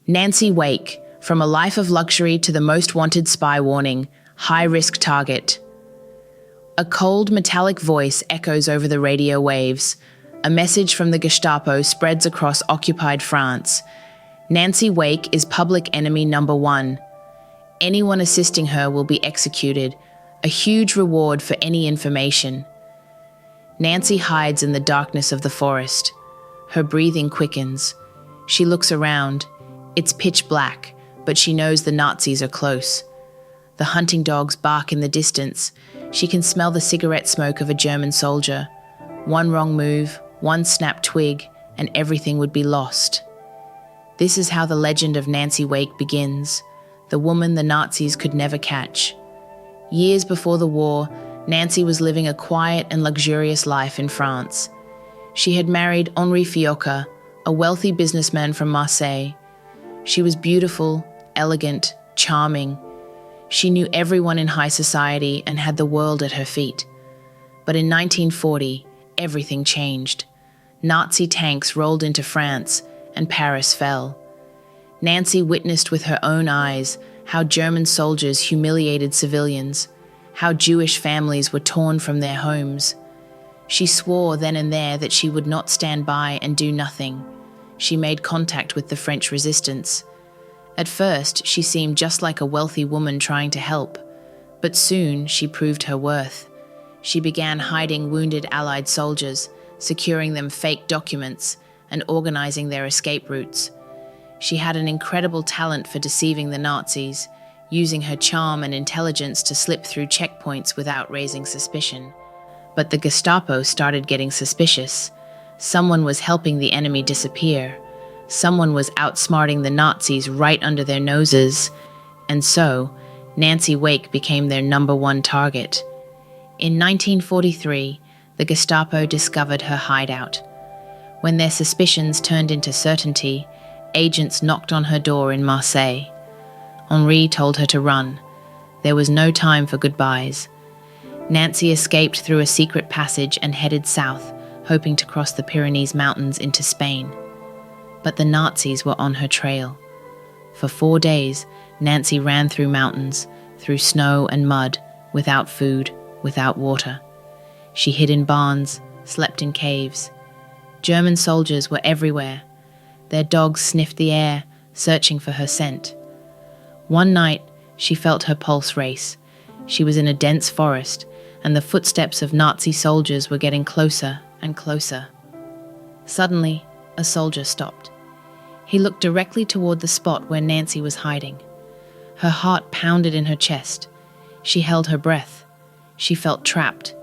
Nancy Wake, from a life of luxury to the most wanted spy warning, high-risk target. A cold, metallic voice echoes over the radio waves. A message from the Gestapo spreads across occupied France. Nancy Wake is public enemy number 1. Anyone assisting her will be executed, a huge reward for any information. Nancy hides in the darkness of the forest. Her breathing quickens. She looks around. It's pitch black, but she knows the Nazis are close. The hunting dogs bark in the distance. She can smell the cigarette smoke of a German soldier. One wrong move, one snapped twig, and everything would be lost. This is how the legend of Nancy Wake begins, the woman the Nazis could never catch. Years before the war, Nancy was living a quiet and luxurious life in France. She had married Henri Fiocca, a wealthy businessman from Marseille. She was beautiful, elegant, charming. She knew everyone in high society and had the world at her feet. But in 1940, everything changed. Nazi tanks rolled into France, and Paris fell. Nancy witnessed with her own eyes how German soldiers humiliated civilians, how Jewish families were torn from their homes. She swore then and there that she would not stand by and do nothing. She made contact with the French resistance. At first, she seemed just like a wealthy woman trying to help, but soon she proved her worth. She began hiding wounded Allied soldiers, securing them fake documents, and organizing their escape routes. She had an incredible talent for deceiving the Nazis, using her charm and intelligence to slip through checkpoints without raising suspicion. But the Gestapo started getting suspicious. Someone was helping the enemy disappear. Someone was outsmarting the Nazis right under their noses. And so, Nancy Wake became their number 1 target. In 1943, the Gestapo discovered her hideout. When their suspicions turned into certainty, agents knocked on her door in Marseille. Henri told her to run. There was no time for goodbyes. Nancy escaped through a secret passage and headed south, hoping to cross the Pyrenees Mountains into Spain. But the Nazis were on her trail. For 4 days, Nancy ran through mountains, through snow and mud, without food, without water. She hid in barns, slept in caves. German soldiers were everywhere. Their dogs sniffed the air, searching for her scent. One night, she felt her pulse race. She was in a dense forest, and the footsteps of Nazi soldiers were getting closer and closer. Suddenly, a soldier stopped. He looked directly toward the spot where Nancy was hiding. Her heart pounded in her chest. She held her breath. She felt trapped.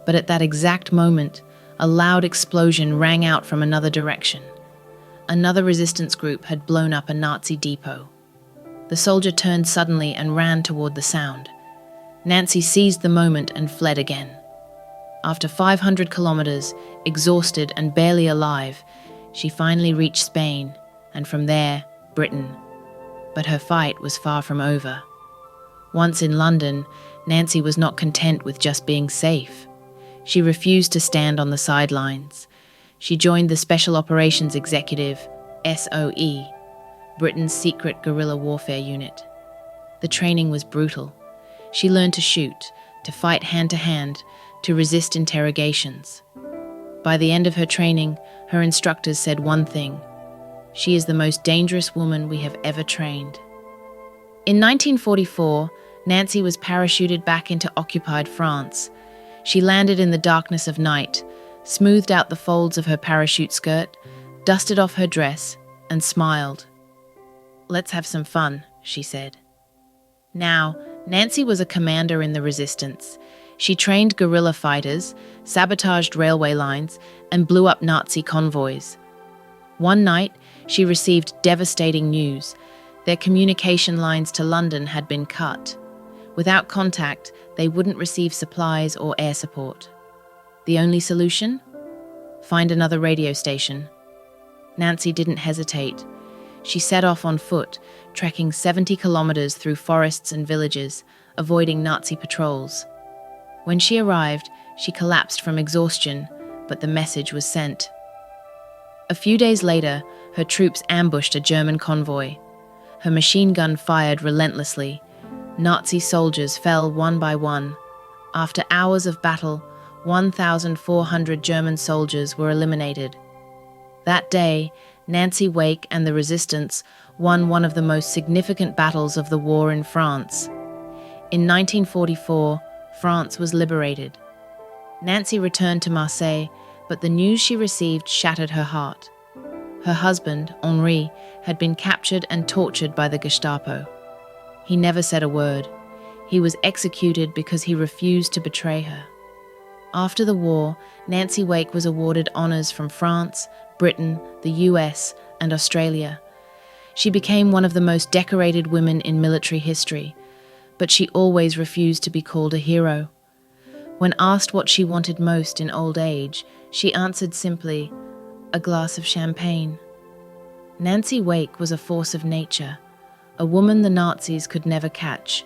But at that exact moment, a loud explosion rang out from another direction. Another resistance group had blown up a Nazi depot. The soldier turned suddenly and ran toward the sound. Nancy seized the moment and fled again. After 500 kilometers, exhausted and barely alive, she finally reached Spain, and from there, Britain. But her fight was far from over. Once in London, Nancy was not content with just being safe. She refused to stand on the sidelines. She joined the Special Operations Executive, SOE, Britain's secret guerrilla warfare unit. The training was brutal. She learned to shoot, to fight hand-to-hand, to resist interrogations. By the end of her training, her instructors said one thing: she is the most dangerous woman we have ever trained. In 1944, Nancy was parachuted back into occupied France. She landed in the darkness of night, smoothed out the folds of her parachute skirt, dusted off her dress, and smiled. "Let's have some fun," she said. Now, Nancy was a commander in the resistance. She trained guerrilla fighters, sabotaged railway lines, and blew up Nazi convoys. One night, she received devastating news. Their communication lines to London had been cut. Without contact, they wouldn't receive supplies or air support. The only solution? Find another radio station. Nancy didn't hesitate. She set off on foot, trekking 70 kilometers through forests and villages, avoiding Nazi patrols. When she arrived, she collapsed from exhaustion, but the message was sent. A few days later, her troops ambushed a German convoy. Her machine gun fired relentlessly. Nazi soldiers fell one by one. After hours of battle, 1,400 German soldiers were eliminated. That day, Nancy Wake and the resistance won one of the most significant battles of the war in France. In 1944, France was liberated. Nancy returned to Marseille, but the news she received shattered her heart. Her husband, Henri, had been captured and tortured by the Gestapo. He never said a word. He was executed because he refused to betray her. After the war, Nancy Wake was awarded honors from France, Britain, the US, and Australia. She became one of the most decorated women in military history, but she always refused to be called a hero. When asked what she wanted most in old age, she answered simply, "A glass of champagne." Nancy Wake was a force of nature, a woman the Nazis could never catch,